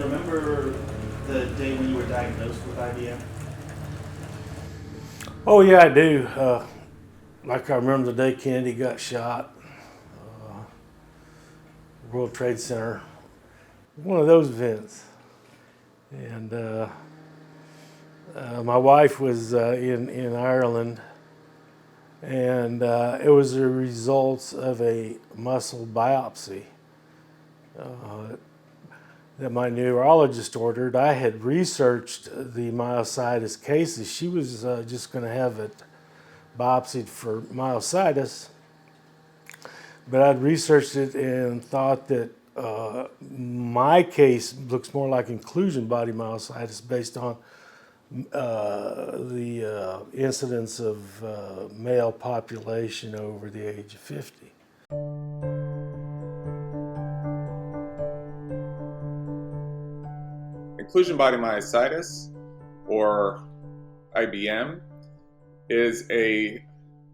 you remember the day when you were diagnosed with I.B.M? Oh yeah, I do. Like I remember the day Kennedy got shot, World Trade Center, one of those events. And my wife was in Ireland, and it was the results of a muscle biopsy that my neurologist ordered. I had researched the myositis cases. She was just going to have it biopsied for myositis, but I'd researched it and thought that my case looks more like inclusion body myositis based on the incidence of male population over the age of 50. Inclusion body myositis, or I.B.M, is an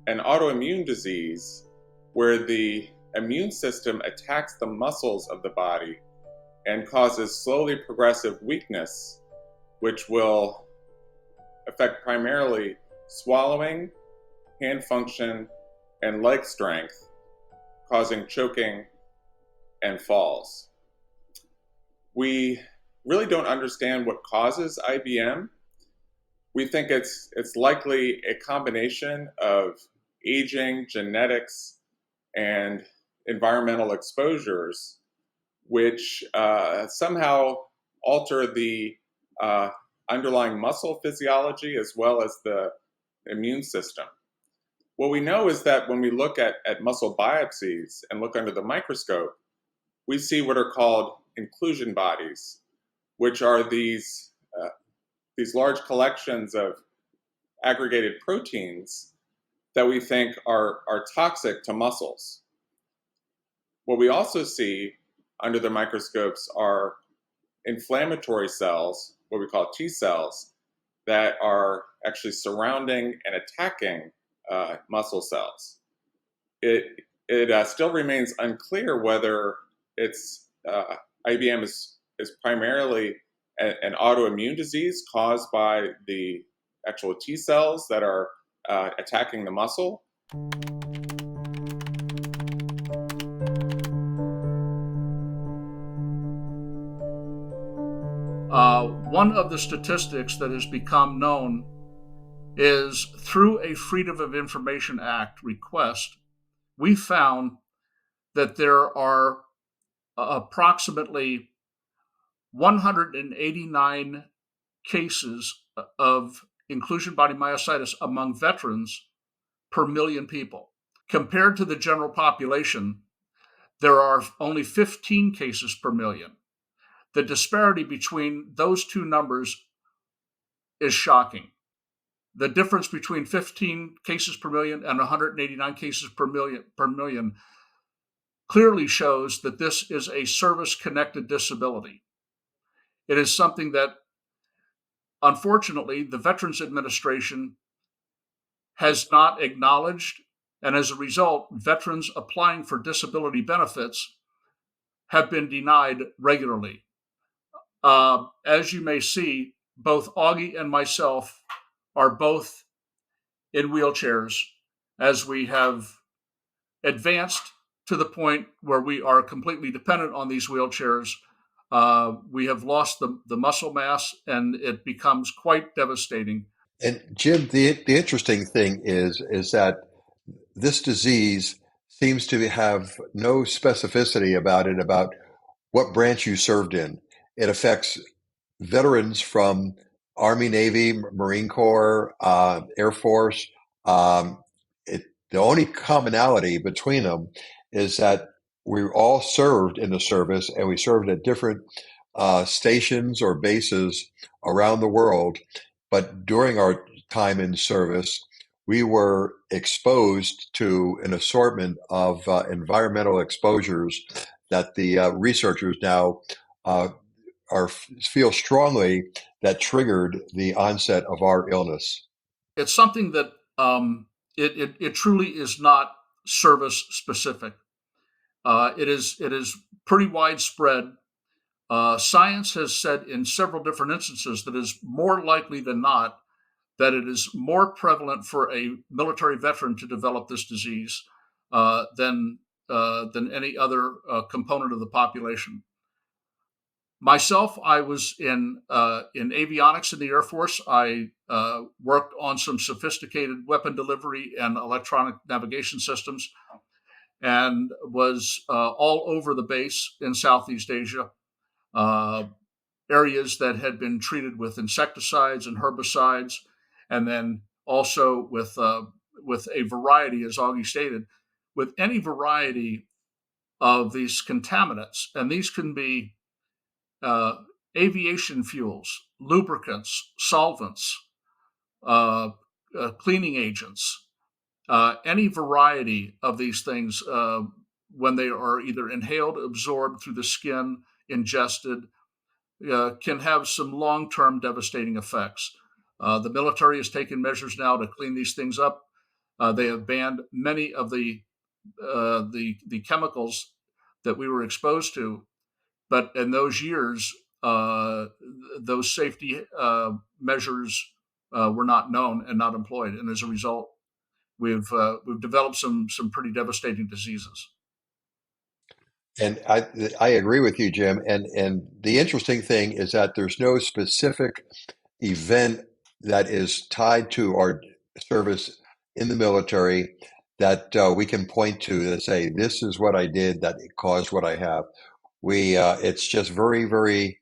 autoimmune disease where the immune system attacks the muscles of the body and causes slowly progressive weakness, which will affect primarily swallowing, hand function, and leg strength, causing choking and falls. We really don't understand what causes I.B.M. We think it's likely a combination of aging, genetics, and environmental exposures, which somehow alter the underlying muscle physiology as well as the immune system. What we know is that when we look at muscle biopsies and look under the microscope, we see what are called inclusion bodies, which are these large collections of aggregated proteins that we think are toxic to muscles. What we also see under the microscopes are inflammatory cells, what we call T cells, that are actually surrounding and attacking muscle cells. It still remains unclear whether it's I.B.M is primarily an autoimmune disease caused by the actual T cells that are attacking the muscle. One of the statistics that has become known is through a Freedom of Information Act request, we found that there are approximately 189 cases of inclusion body myositis among veterans per million people. Compared to the general population, there are only 15 cases per million. The disparity between those two numbers is shocking. The difference between 15 cases per million and 189 cases per million clearly shows that this is a service-connected disability. It is something that, unfortunately, the Veterans Administration has not acknowledged, and as a result, veterans applying for disability benefits have been denied regularly. As you may see, both Augie and myself are both in wheelchairs as we have advanced to the point where we are completely dependent on these wheelchairs. We have lost the muscle mass, and it becomes quite devastating. And Jim, the interesting thing is that this disease seems to have no specificity about it, about what branch you served in. It affects veterans from Army, Navy, Marine Corps, Air Force. The only commonality between them is that we all served in the service, and we served at different stations or bases around the world. But during our time in service, we were exposed to an assortment of environmental exposures that the researchers now feel strongly that triggered the onset of our illness. It's something that it truly is not service specific. It is pretty widespread. Science has said in several different instances that it is more likely than not that it is more prevalent for a military veteran to develop this disease than any other component of the population. Myself, I was in avionics in the Air Force. I worked on some sophisticated weapon delivery and electronic navigation systems, and was all over the base in Southeast Asia, areas that had been treated with insecticides and herbicides, and then also with a variety, as Augie stated, with any variety of these contaminants, and these can be uh, aviation fuels, lubricants, solvents, uh, cleaning agents, any variety of these things when they are either inhaled, absorbed through the skin, ingested, can have some long-term devastating effects. The military has taken measures now to clean these things up. They have banned many of the chemicals that we were exposed to, but in those years, those safety measures were not known and not employed, and as a result, we've developed some pretty devastating diseases. And I agree with you, Jim. And the interesting thing is that there's no specific event that is tied to our service in the military that we can point to and say this is what I did that caused what I have. We it's just very very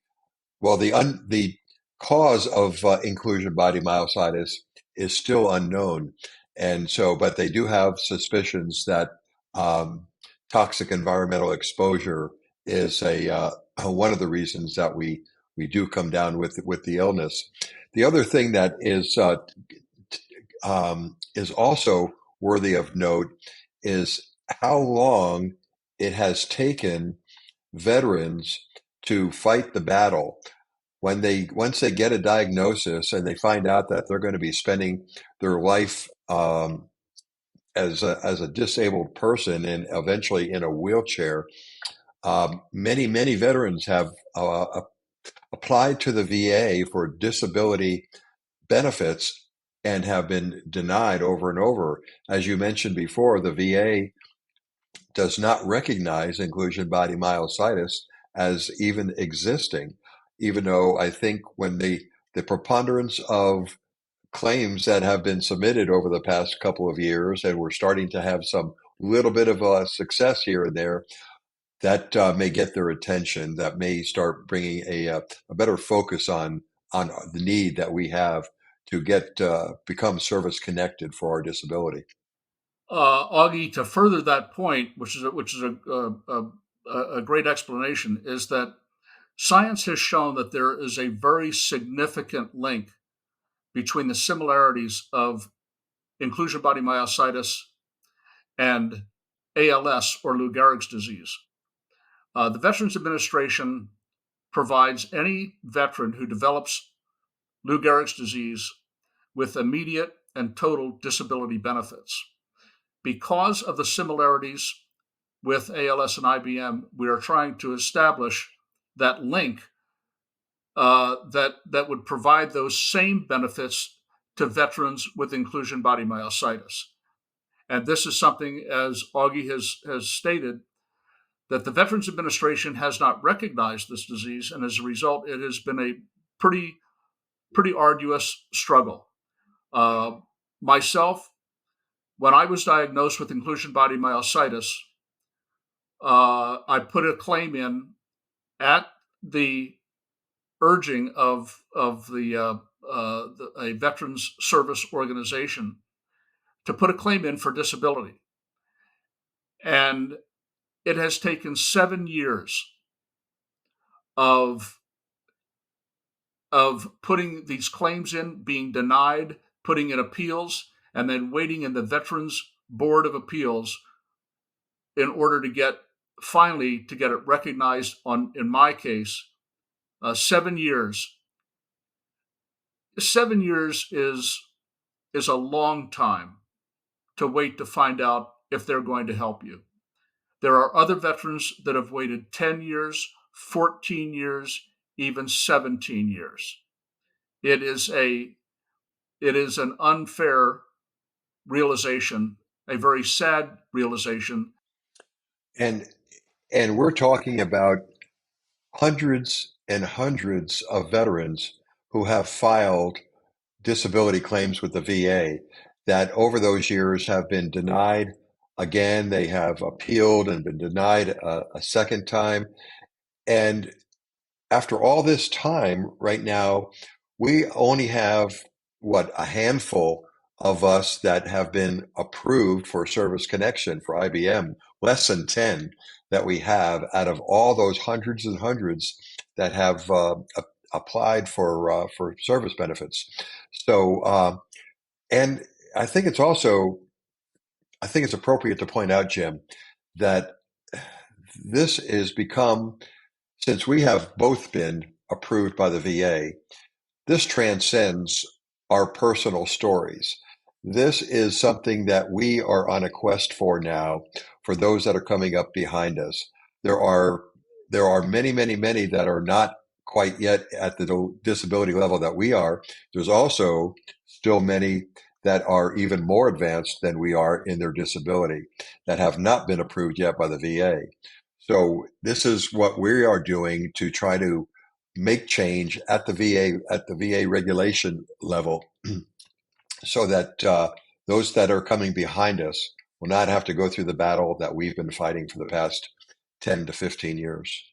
well the cause of inclusion body myositis is still unknown, and so but they do have suspicions that um, toxic environmental exposure is a one of the reasons that we do come down with the illness. The other thing that is also worthy of note is how long it has taken veterans to fight the battle when they once they get a diagnosis and they find out that they're going to be spending their life as a disabled person and eventually in a wheelchair. Many veterans have applied to the VA for disability benefits and have been denied over and over. As you mentioned before, the VA does not recognize inclusion body myositis as even existing, even though I think when the preponderance of claims that have been submitted over the past couple of years, and we're starting to have some little bit of a success here and there, that may get their attention. That may start bringing a better focus on the need that we have to get become service connected for our disability. Augie, to further that point, which is a great explanation, is that science has shown that there is a very significant link between the similarities of inclusion body myositis and ALS, or Lou Gehrig's disease. The Veterans Administration provides any veteran who develops Lou Gehrig's disease with immediate and total disability benefits. Because of the similarities with ALS and I.B.M., we are trying to establish that link that would provide those same benefits to veterans with inclusion body myositis. And this is something, as Augie has stated, that the Veterans Administration has not recognized this disease, and as a result, it has been a pretty arduous struggle. Myself, when I was diagnosed with inclusion body myositis, I put a claim in at the urging of a veterans service organization to put a claim in for disability, and it has taken 7 years of putting these claims in, being denied, putting in appeals, and then waiting in the Veterans Board of Appeals in order to get it recognized on, in my case, 7 years. 7 years is a long time to wait to find out if they're going to help you. There are other veterans that have waited 10 years, 14 years, even 17 years. It is an unfair realization, a very sad realization. And we're talking about hundreds and hundreds of veterans who have filed disability claims with the VA that over those years have been denied again. They have appealed and been denied a second time. And after all this time, right now, we only have a handful of us that have been approved for service connection for I.B.M. Less than 10 that we have out of all those hundreds and hundreds that have applied for service benefits. So, and I think it's also I think it's appropriate to point out, Jim, that this has become, since we have both been approved by the VA, this transcends our personal stories. This is something that we are on a quest for now for those that are coming up behind us. There are many, many, many that are not quite yet at the disability level that we are. There's also still many that are even more advanced than we are in their disability that have not been approved yet by the VA. So this is what we are doing to try to make change at the VA regulation level, so that those that are coming behind us will not have to go through the battle that we've been fighting for the past 10 to 15 years.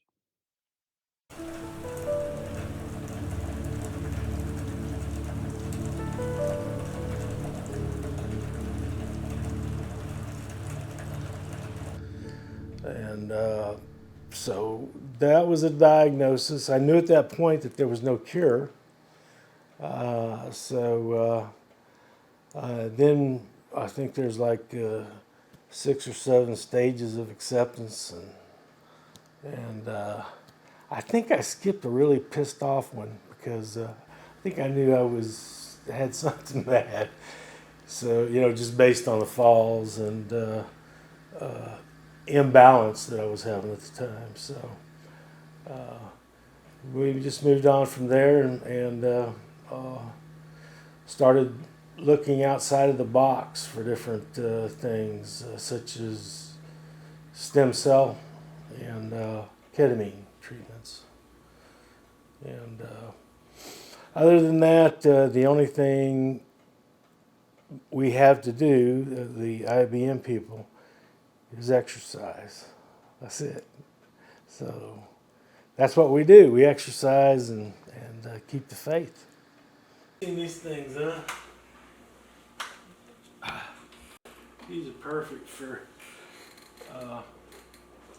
And so that was a diagnosis. I knew at that point that there was no cure. Then I think there's like 6 or 7 stages of acceptance, and I think I skipped a really pissed off one because I think I knew I had something bad. So just based on the falls and imbalance that I was having at the time. So we just moved on from there and started looking outside of the box for different things, such as stem cell and ketamine treatments. And other than that, the only thing we have to do, the I.B.M. people, is exercise. That's it. So that's what we do. We exercise and keep the faith. These things, huh? These are perfect for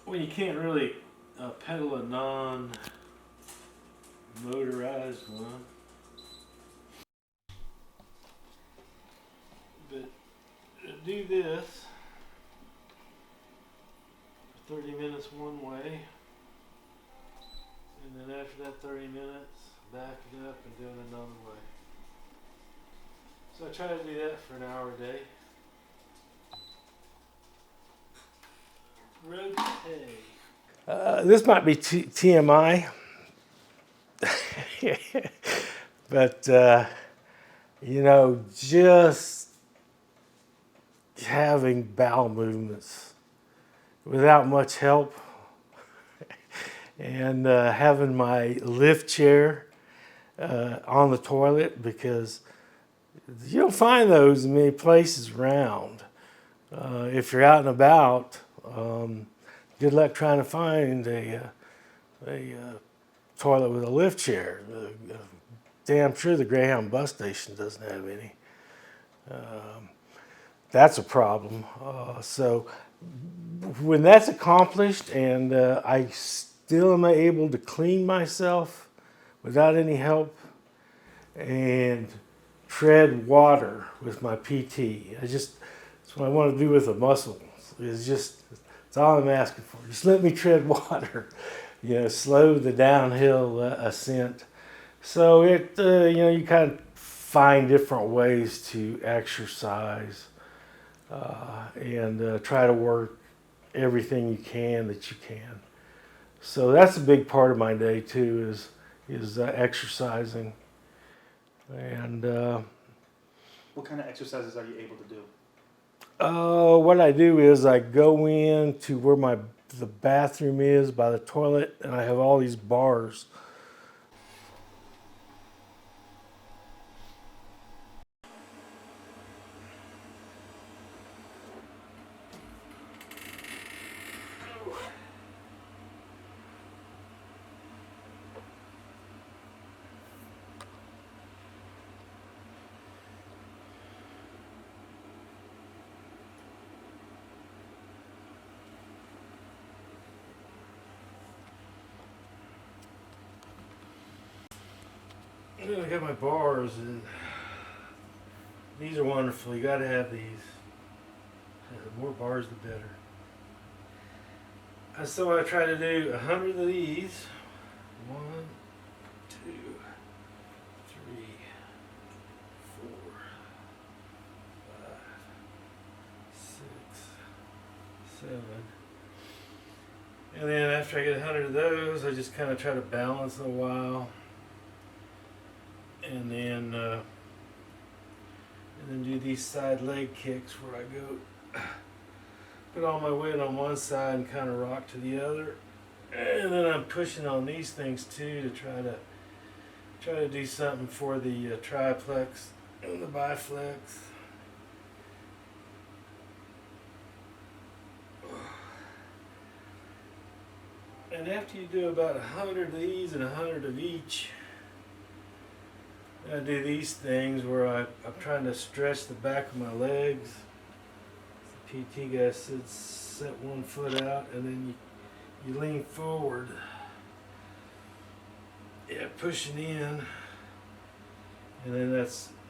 when you can't really pedal a non-motorized one. But do this for 30 minutes one way, and then after that 30 minutes, back it up and do it another way. So I try to do that for an hour a day. Rotate. This might be TMI, but just having bowel movements without much help, and having my lift chair on the toilet, because you don't find those in many places around. If you're out and about, good luck trying to find a toilet with a lift chair. Damn sure the Greyhound bus station doesn't have any. That's a problem. So when that's accomplished and I still am able to clean myself without any help and tread water with my PT, that's what I want to do with the muscle. It's all I'm asking for. Just let me tread water, slow the downhill ascent. So you kind of find different ways to exercise and try to work everything you can that you can. So that's a big part of my day too, is exercising. And What kind of exercises are you able to do? what I do is I go in to where the bathroom is by the toilet, and I have all these bars. And then I got my bars, and these are wonderful. You got to have these. The more bars, the better. So I try to do 100 of these. 1, 2, 3, 4, 5, 6, 7. And then after I get 100 of those, I just kind of try to balance a while. And then do these side leg kicks where I go put all my weight on one side and kind of rock to the other. And then I'm pushing on these things too to try to do something for the triplex and the biflex. And after you do about 100 of these and 100 of each, I do these things where I'm trying to stretch the back of my legs. The PT guy said set one foot out and then you lean forward. Yeah, pushing in. And then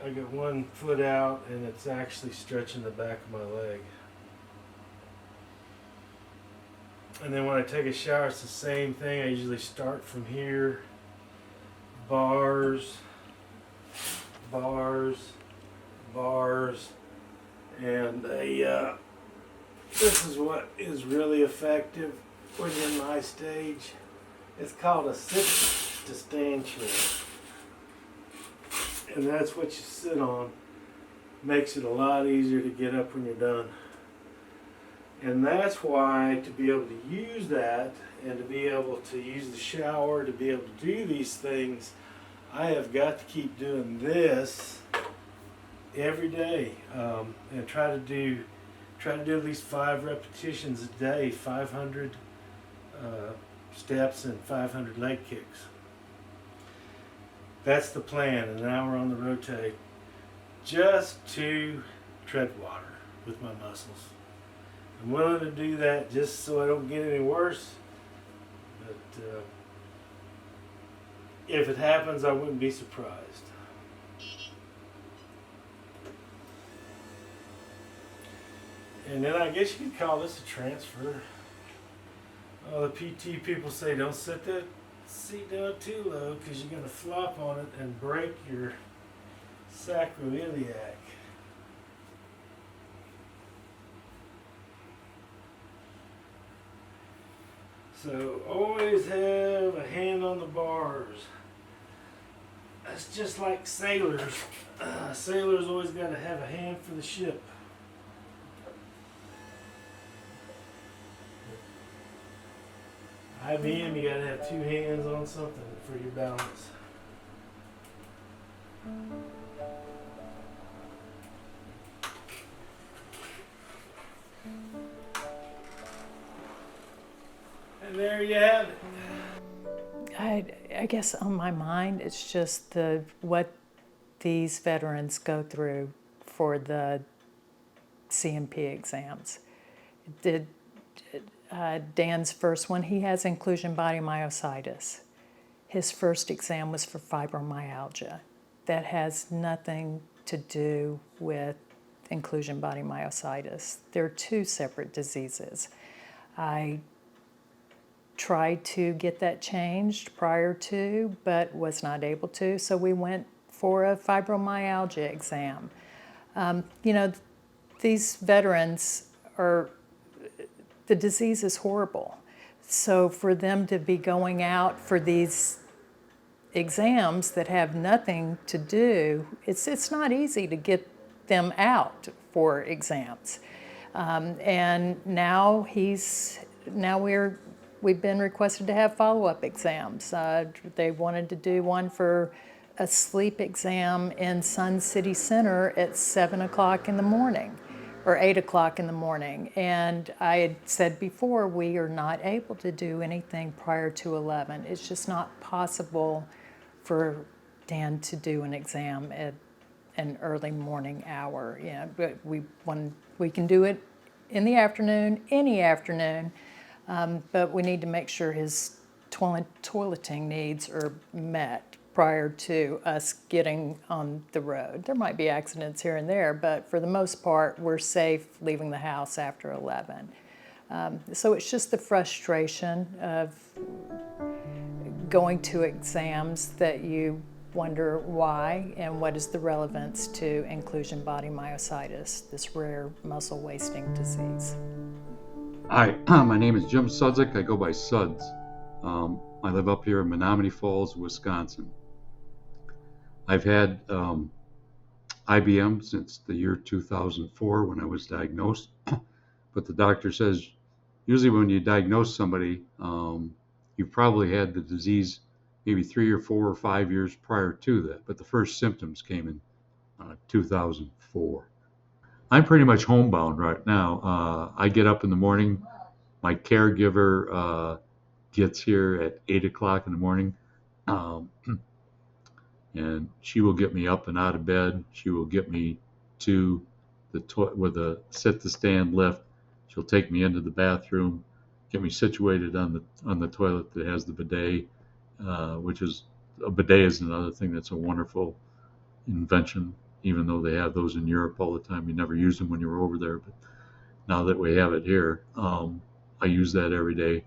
I got one foot out and it's actually stretching the back of my leg. And then when I take a shower, it's the same thing. I usually start from here. Bars, bars, bars. And this is what is really effective when you're in my stage. It's called a sit to stand chair. And that's what you sit on. Makes it a lot easier to get up when you're done. And that's why, to be able to use that and to be able to use the shower, to be able to do these things, I have got to keep doing this every day, and try to do at least 5 repetitions a day, 500 steps and 500 leg kicks. That's the plan, and now we're on the rotate, just to tread water with my muscles. I'm willing to do that just so I don't get any worse, but if it happens, I wouldn't be surprised. And then I guess you could call this a transfer. The PT people say don't set that seat down too low because you're going to flop on it and break your sacroiliac. So always have a hand on the bars. That's just like sailors. Sailors always got to have a hand for the ship. I.B.M, you got to have 2 hands on something for your balance. And there you have it. I guess on my mind, it's just what these veterans go through for the CMP exams. Dan's first one, he has inclusion body myositis. His first exam was for fibromyalgia. That has nothing to do with inclusion body myositis. They're 2 separate diseases. I tried to get that changed prior to, but was not able to, so we went for a fibromyalgia exam. These veterans the disease is horrible. So for them to be going out for these exams that have nothing to do, it's not easy to get them out for exams. And now we've been requested to have follow-up exams. They wanted to do one for a sleep exam in Sun City Center at 7 o'clock in the morning or 8 o'clock in the morning. And I had said before, we are not able to do anything prior to 11. It's just not possible for Dan to do an exam at an early morning hour. But we can do it in the afternoon, any afternoon, but we need to make sure his toileting needs are met prior to us getting on the road. There might be accidents here and there, but for the most part, we're safe leaving the house after 11. So it's just the frustration of going to exams that you wonder why and what is the relevance to inclusion body myositis, this rare muscle wasting disease. Hi, my name is Jim Sudzik. I go by Sudz. I live up here in Menominee Falls, Wisconsin. I've had I.B.M. since the year 2004 when I was diagnosed. But the doctor says usually when you diagnose somebody, you probably had the disease maybe 3 or 4 or 5 years prior to that. But the first symptoms came in 2004. I'm pretty much homebound right now. I get up in the morning. My caregiver gets here at 8 o'clock in the morning. And she will get me up and out of bed. She will get me to the with a sit to stand lift. She'll take me into the bathroom, get me situated on the toilet that has the bidet, which is a bidet is another thing that's a wonderful invention. Even though they have those in Europe all the time, you never use them when you were over there. But now that we have it here, I use that every day.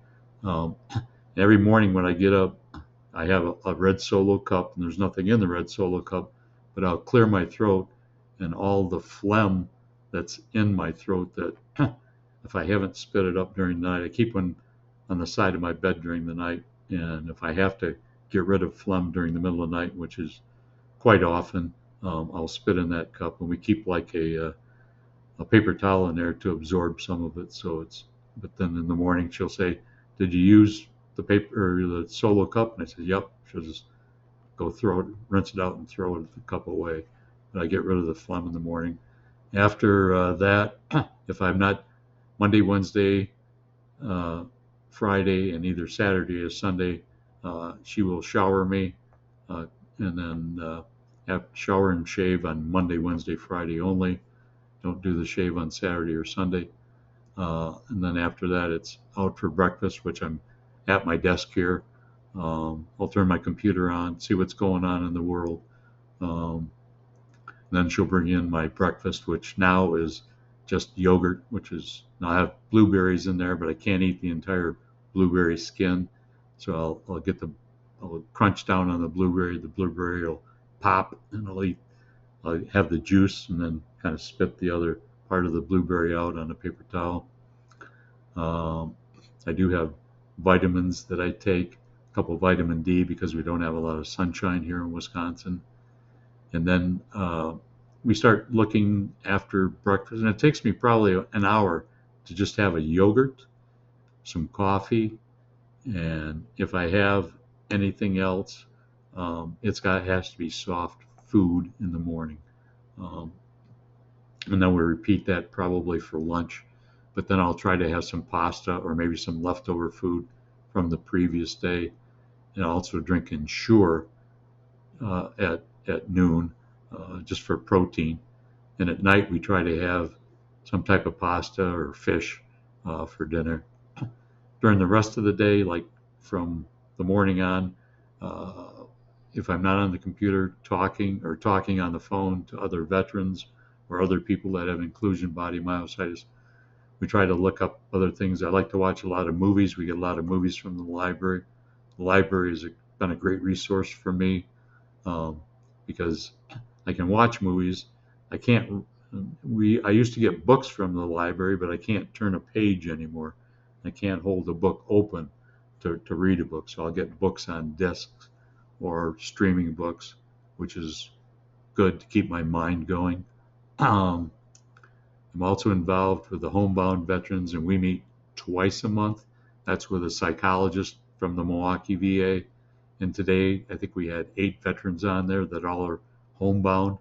Every morning when I get up, I have a red Solo cup, and there's nothing in the red Solo cup, but I'll clear my throat and all the phlegm that's in my throat that if I haven't spit it up during the night, I keep one on the side of my bed during the night. And if I have to get rid of phlegm during the middle of the night, which is quite often, I'll spit in that cup, and we keep like a paper towel in there to absorb some of it. But then in the morning she'll say, "Did you use the paper or the Solo cup?" And I said, "Yep." She'll just go throw it, rinse it out, and throw the cup away. But I get rid of the phlegm in the morning. After that, if I'm not Monday, Wednesday, Friday, and either Saturday or Sunday, she will shower me, and then have shower and shave on Monday, Wednesday, Friday only. Don't do the shave on Saturday or Sunday. And then after that, it's out for breakfast, which I'm at my desk here. I'll turn my computer on, see what's going on in the world. Then she'll bring in my breakfast, which now is just yogurt, now I have blueberries in there, but I can't eat the entire blueberry skin. So I'll crunch down on the blueberry. The blueberry will pop, and I'll have the juice and then kind of spit the other part of the blueberry out on a paper towel. I do have vitamins that I take, a couple of vitamin D because we don't have a lot of sunshine here in Wisconsin. And then we start looking after breakfast, and it takes me probably an hour to just have a yogurt, some coffee, and if I have anything else, has to be soft food in the morning. And then we repeat that probably for lunch, but then I'll try to have some pasta or maybe some leftover food from the previous day, and I'll also drink Ensure at noon, just for protein. And at night we try to have some type of pasta or fish for dinner. During the rest of the day, like from the morning on, if I'm not on the computer talking on the phone to other veterans or other people that have inclusion body myositis, we try to look up other things. I like to watch a lot of movies. We get a lot of movies from the library. The library has been a great resource for me because I can watch movies. I used to get books from the library, but I can't turn a page anymore. I can't hold a book open to read a book, so I'll get books on discs or streaming books, which is good to keep my mind going. I'm also involved with the homebound veterans, and we meet twice a month. That's with a psychologist from the Milwaukee VA. And today, I think we had 8 veterans on there that all are homebound.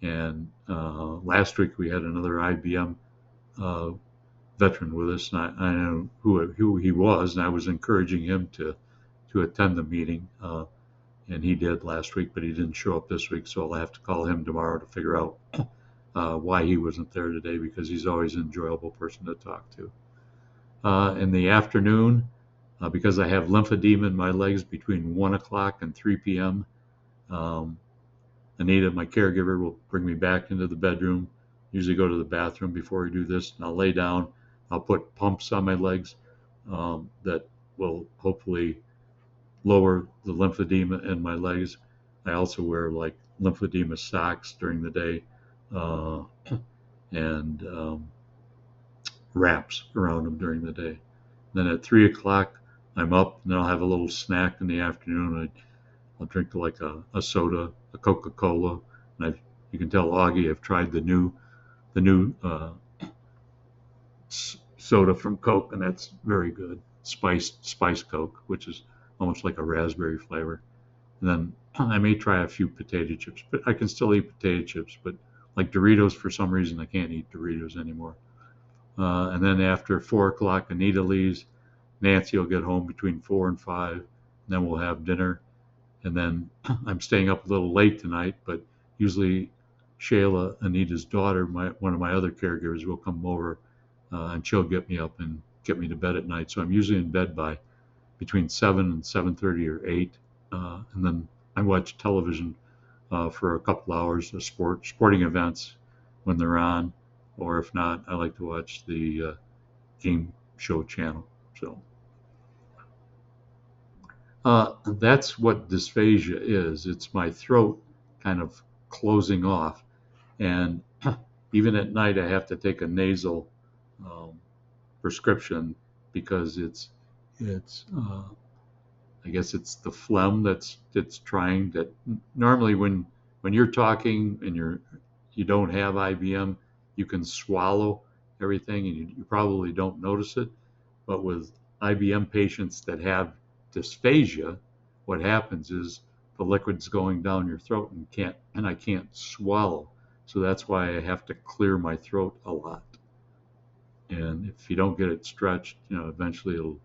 And last week we had another I.B.M. Veteran with us, and I know who he was, and I was encouraging him to attend the meeting, and he did last week, but he didn't show up this week, so I'll have to call him tomorrow to figure out why he wasn't there today, because he's always an enjoyable person to talk to. In the afternoon, because I have lymphedema in my legs between 1 o'clock and 3 p.m., Anita, my caregiver, will bring me back into the bedroom, usually go to the bathroom before we do this, and I'll lay down. I'll put pumps on my legs that will hopefully lower the lymphedema in my legs. I also wear like lymphedema socks during the day and wraps around them during the day. Then at 3 o'clock, I'm up, and then I'll have a little snack in the afternoon. I'll drink like a soda, a Coca-Cola. And you can tell Augie I've tried the new soda from Coke, and that's very good. Spice Coke, which is almost like a raspberry flavor. And then I may try a few potato chips, but I can still eat potato chips. But like Doritos, for some reason, I can't eat Doritos anymore. And then after 4 o'clock, Anita leaves. Nancy will get home between 4 and 5. And then we'll have dinner. And then I'm staying up a little late tonight, but usually Shayla, Anita's daughter, one of my other caregivers, will come over and she'll get me up and get me to bed at night. So I'm usually in bed by between 7 and 7:30 or 8. And then I watch television for a couple hours, sporting events when they're on, or if not, I like to watch the game show channel. So that's what dysphagia is. It's my throat kind of closing off, and even at night I have to take a nasal prescription because it's I guess it's the phlegm that's trying that. Normally when you're talking and you don't have I.B.M, you can swallow everything and you probably don't notice it. But with I.B.M patients that have dysphagia, what happens is the liquid's going down your throat and I can't swallow. So that's why I have to clear my throat a lot. And if you don't get it stretched, eventually it'll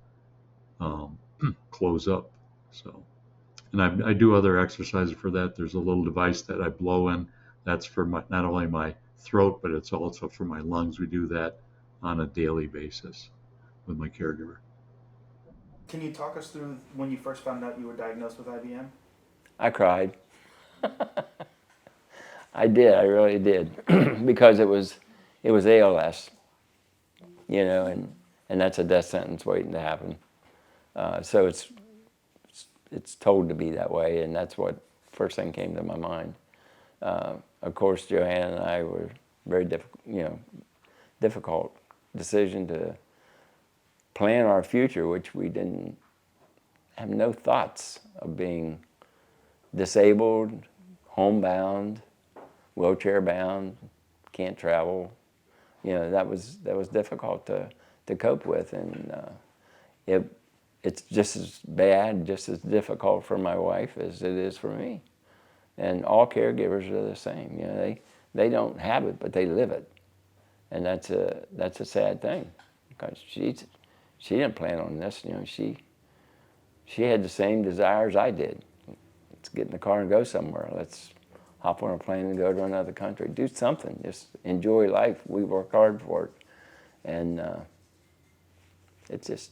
close up. So, and I do other exercises for that. There's a little device that I blow in. That's for not only my throat, but it's also for my lungs. We do that on a daily basis with my caregiver. Can you talk us through when you first found out you were diagnosed with I.B.M? I cried. I did. I really did, because it was ALS, and that's a death sentence waiting to happen. So it's told to be that way, and that's what first thing came to my mind. Of course, Joanne and I were very difficult decision to plan our future, which we didn't have no thoughts of being disabled, homebound, wheelchair bound, can't travel. That was difficult to cope with, and it's just as bad, just as difficult for my wife as it is for me. And all caregivers are the same. They don't have it, but they live it, and that's a sad thing, because she didn't plan on this. She had the same desires I did. Let's get in the car and go somewhere. Let's hop on a plane and go to another country. Do something. Just enjoy life. We work hard for it, and it's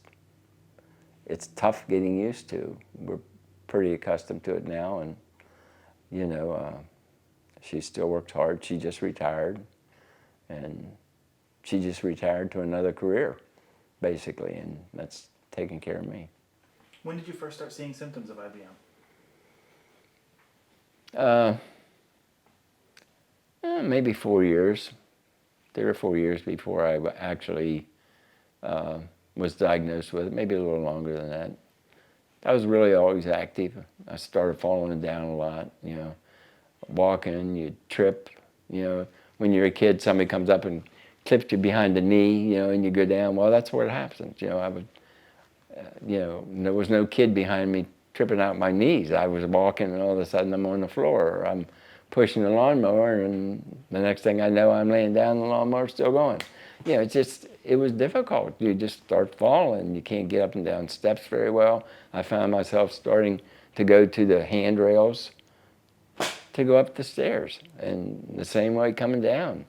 tough getting used to. We're pretty accustomed to it now, and she still works hard. She just retired, and she just retired to another career, basically, and that's taking care of me. When did you first start seeing symptoms of I.B.M? Maybe 4 years, 3 or 4 years before I actually was diagnosed with it, maybe a little longer than that. I was really always active. I started falling down a lot, you know, walking, you trip, you know. When you're a kid, somebody comes up and clips you behind the knee, you know, and you go down. Well, that's what happens, you know. I would, you know, there was no kid behind me tripping out my knees. I was walking and all of a sudden I'm on the floor, or I'm pushing the lawnmower and the next thing I know I'm laying down and the lawnmower's still going. You know, it was difficult. You just start falling. You can't get up and down steps very well. I found myself starting to go to the handrails to go up the stairs, and the same way coming down.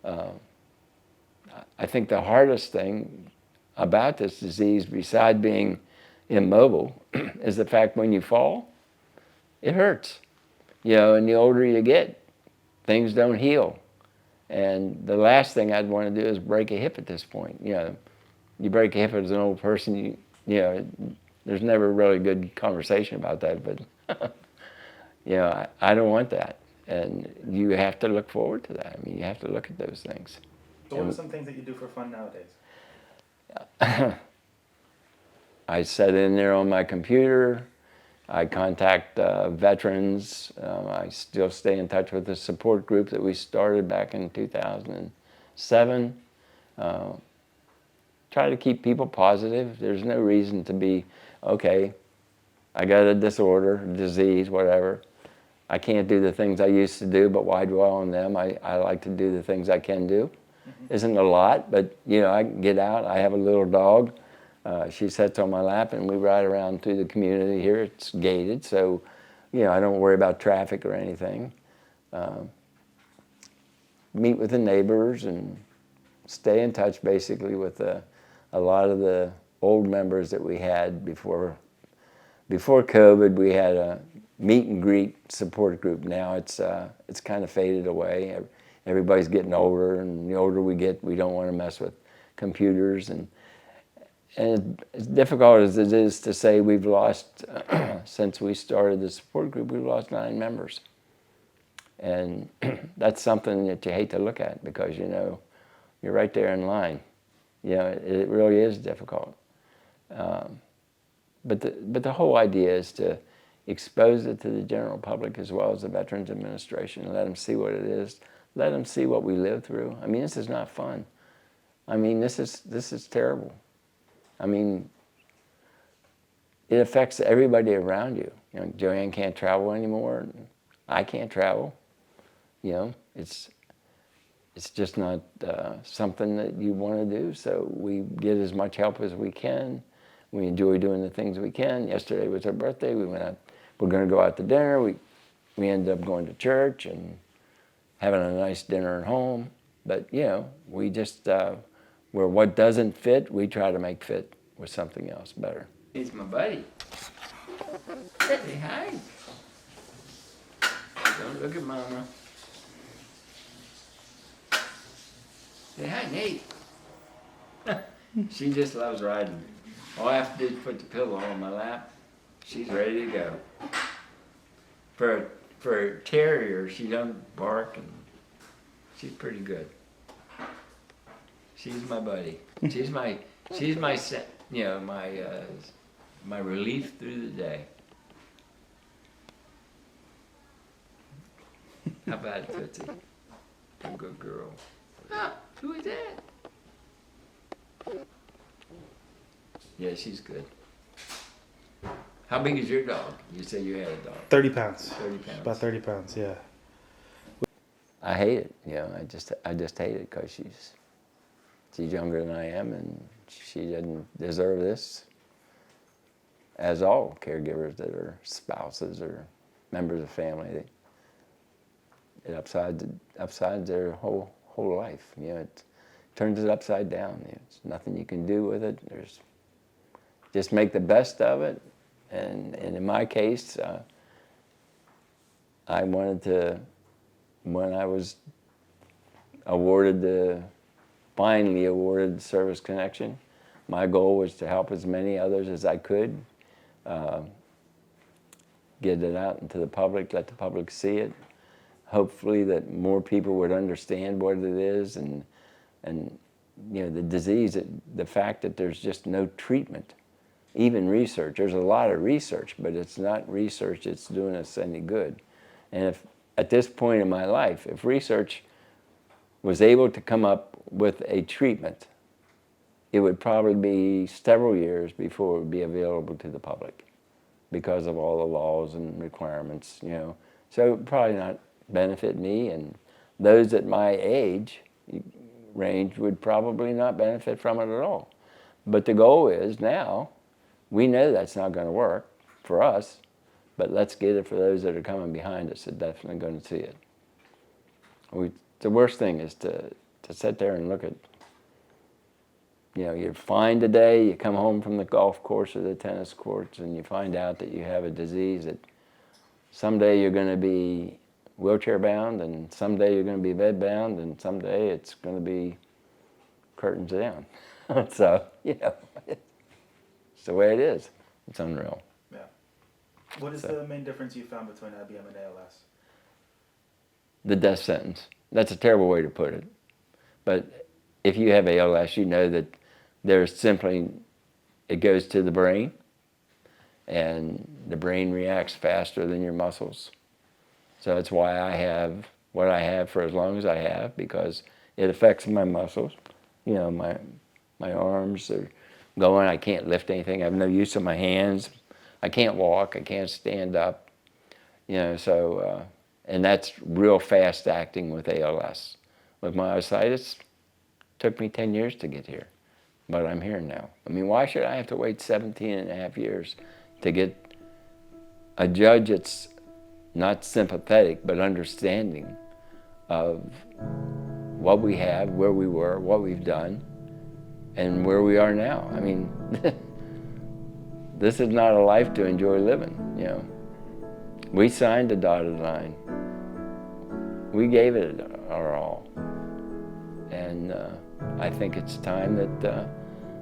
I think the hardest thing about this disease, beside being immobile, is the fact when you fall, it hurts. You know, and the older you get, things don't heal. And the last thing I'd want to do is break a hip at this point. You know, you break a hip as an old person, you know, there's never a really good conversation about that, but you know, I don't want that. And you have to look forward to that. I mean, you have to look at those things. So what are some things that you do for fun nowadays? I sit in there on my computer. I contact veterans. I still stay in touch with the support group that we started back in 2007. Try to keep people positive. There's no reason to be, okay, I got a disorder, disease, whatever. I can't do the things I used to do, but why dwell on them? I like to do the things I can do. Isn't a lot, but you know, I can get out. I have a little dog. She sits on my lap and we ride around through the community here. It's gated, so you know, I don't worry about traffic or anything. Meet with the neighbors and stay in touch basically with a lot of the old members that we had before COVID. We had a meet and greet support group. Now it's kind of faded away. Everybody's getting older, and the older we get, we don't want to mess with computers. And as difficult as it is to say, we've lost, since we started the support group, we've lost 9 members. And that's something that you hate to look at, because you know, you're right there in line. You know, it really is difficult. But the whole idea is to expose it to the general public as well as the Veterans Administration, and let them see what it is. Let them see what we live through. I mean, this is not fun. I mean, this is terrible. I mean, it affects everybody around you. You know, Joanne can't travel anymore. I can't travel. You know, it's just not something that you want to do. So we get as much help as we can. We enjoy doing the things we can. Yesterday was our birthday. We went out. We're going to go out to dinner. We ended up going to church and having a nice dinner at home. But you know, we just where what doesn't fit, we try to make fit with something else better. He's my buddy. Say hi. Don't look at Mama. Say hi, Nate. She just loves riding. All I have to do is put the pillow on my lap. She's ready to go. For a terrier, she doesn't bark, and she's pretty good. She's my buddy. She's my you know, my relief through the day. How about it, Tootsie? A good girl. Ah, who is that? Yeah, she's good. How big is your dog? You said you had a dog. 30 pounds. 30 pounds. About 30 pounds, yeah. I hate it. You know, I just hate it because she's younger than I am, and she doesn't deserve this. As all caregivers that are spouses or members of family, it upsides their whole life. You know, it turns it upside down. There's nothing you can do with it. Just make the best of it. And in my case, I wanted to, when I was finally awarded the Service Connection, my goal was to help as many others as I could, get it out into the public, let the public see it. Hopefully that more people would understand what it is and the disease, the fact that there's just no treatment, even research. There's a lot of research, but it's not research that's doing us any good. And if at this point in my life, if research was able to come up with a treatment, it would probably be several years before it would be available to the public because of all the laws and requirements, So it would probably not benefit me, and those at my age range would probably not benefit from it at all. But the goal is now, we know that's not going to work for us, but let's get it for those that are coming behind us that are definitely going to see it. The worst thing is to sit there and look at, you're fine today, you come home from the golf course or the tennis courts, and you find out that you have a disease that someday you're going to be wheelchair bound, and someday you're going to be bed bound, and someday it's going to be curtains down. So, it's the way it is. It's unreal. Yeah. What is the main difference you found between I.B.M. and ALS? The death sentence. That's a terrible way to put it. But if you have ALS, you know that there's simply, it goes to the brain, and the brain reacts faster than your muscles. So that's why I have what I have for as long as I have, because it affects my muscles. My arms are going, I can't lift anything, I have no use of my hands, I can't walk, I can't stand up. And that's real fast acting with ALS. With myositis, it took me 10 years to get here, but I'm here now. I mean, why should I have to wait 17 and a half years to get a judge that's not sympathetic, but understanding of what we have, where we were, what we've done, and where we are now? I mean, this is not a life to enjoy living, We signed the dotted line. We gave it our all. And I think it's time that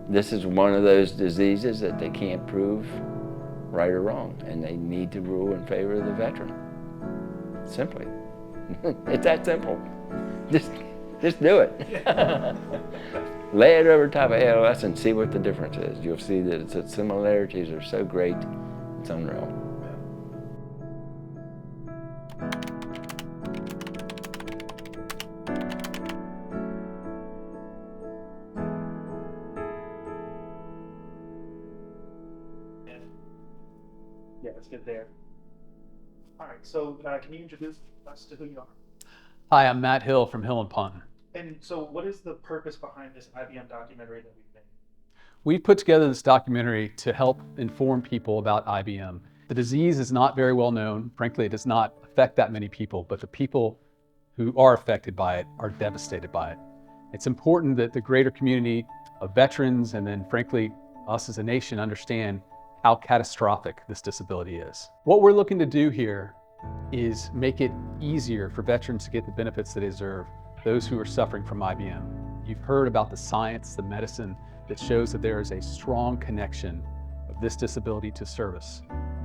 this is one of those diseases that they can't prove right or wrong, and they need to rule in favor of the veteran. Simply. It's that simple. Just do it. Lay it over top of ALS and see what the difference is. You'll see that the similarities are so great, it's unreal. Yeah, let's get there. All right, so can you introduce us to who you are? Hi, I'm Matt Hill from Hill and Ponton. And so what is the purpose behind this I.B.M. documentary that we've made? We've put together this documentary to help inform people about I.B.M. The disease is not very well known. Frankly, it does not affect that many people, but the people who are affected by it are devastated by it. It's important that the greater community of veterans, and then frankly, us as a nation, understand how catastrophic this disability is. What we're looking to do here is make it easier for veterans to get the benefits they deserve, those who are suffering from I.B.M. You've heard about the science, the medicine that shows that there is a strong connection of this disability to service.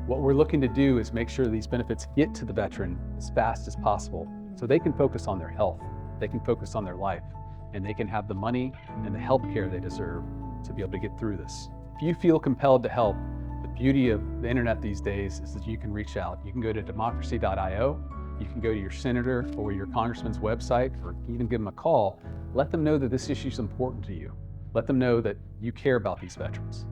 What we're looking to do is make sure these benefits get to the veteran as fast as possible so they can focus on their health, they can focus on their life, and they can have the money and the health care they deserve to be able to get through this. If you feel compelled to help, the beauty of the internet these days is that you can reach out. You can go to democracy.io, you can go to your senator or your congressman's website, or even give them a call. Let them know that this issue is important to you. Let them know that you care about these veterans.